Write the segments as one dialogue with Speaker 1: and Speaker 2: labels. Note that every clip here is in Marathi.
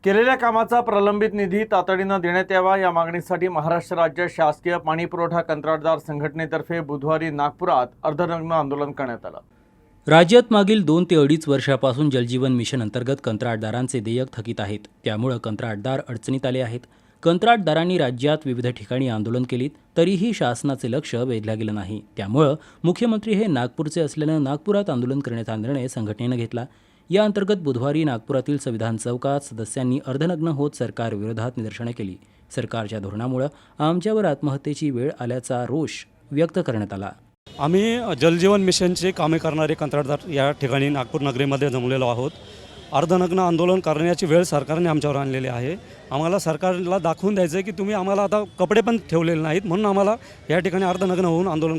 Speaker 1: केलेल्या कामाचा प्रलंबित निधी तातडीनं देण्यात यावा या मागणीसाठी महाराष्ट्र राज्य शासकीय पाणीपुरवठा कंत्राटदार संघटनेतर्फे बुधवारी नागपुरात अर्धनग्न आंदोलन करण्यात आलं।
Speaker 2: राज्यात मागील 2 ते 2.5 वर्षापासून जलजीवन मिशन अंतर्गत कंत्राटदारांचे देयक थकीत आहेत। त्यामुळे कंत्राटदार अडचणीत आले आहेत। कंत्राटदारांनी राज्यात विविध ठिकाणी आंदोलन केलीत, तरीही शासनाचे लक्ष वेधलं गेलं नाही। त्यामुळे मुख्यमंत्री हे नागपूरचे असल्यानं नागपुरात आंदोलन करण्याचा निर्णय संघटनेनं घेतला। या अंतर्गत बुधवारी नागपुरातील संविधान चौकात सदस्यांनी अर्धनग्न होत सरकार विरोधात निदर्शने केली। सरकारच्या धोरणामुळे आमच्यावर आत्महत्येची वेळ आल्याचा रोष व्यक्त करण्यात आला।
Speaker 3: आम्ही जलजीवन मिशनचे कामे करणारे कंत्राटदार या ठिकाणी नागपूर नगरीमध्ये जमलेलो आहोत। अर्धनग्न आंदोलन करण्याची वेळ सरकारने आमच्यावर आणलेली आहे। आम्हाला सरकारला दाखवून द्यायचं आहे की तुम्ही आम्हाला आता कपडे पण ठेवलेले नाहीत, म्हणून आम्हाला या ठिकाणी अर्धनग्न होऊन आंदोलन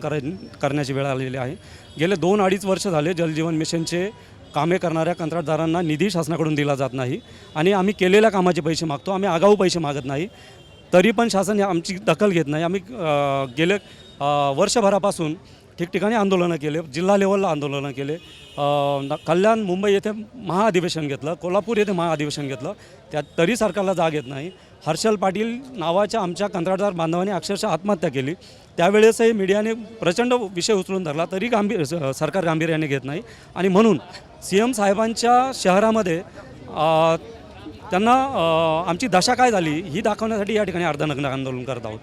Speaker 3: करण्याची वेळ आलेली आहे। गेले 2-2.5 वर्ष झाले जलजीवन मिशनचे कामे करणाऱ्या कंत्राटदारांना निधी शासनाकडून दिला जात नाही आणि आम्ही केलेल्या कामाचे पैसे मागतो, आम्ही आगाऊ पैसे मागत नाही, तरी पण शासन आमची दखल घेत नाही। आम्ही गेले वर्षभरापासून ठिकठिकाणी आंदोलनं केले, जिल्हा लेवलला आंदोलनं केले, कल्याण मुंबई येथे महाअधिवेशन घेतलं, कोल्हापूर येथे महाअधिवेशन घेतलं, त्यात तरी सरकारला जाग येत नाही। हर्षल पाटील नावाच्या आमच्या कंत्राटदार बांधवांनी अक्षरशः आत्महत्या केली, त्यावेळेसही मीडियाने प्रचंड विषय उचलून धरला, तरी सरकार गांभीर्याने घेत नाही। आणि म्हणून CM साहेबांच्या शहरामध्ये त्यांना आमची दशा काय झाली ही दाखवण्यासाठी या ठिकाणी अर्धनग्न आंदोलन करत आहोत।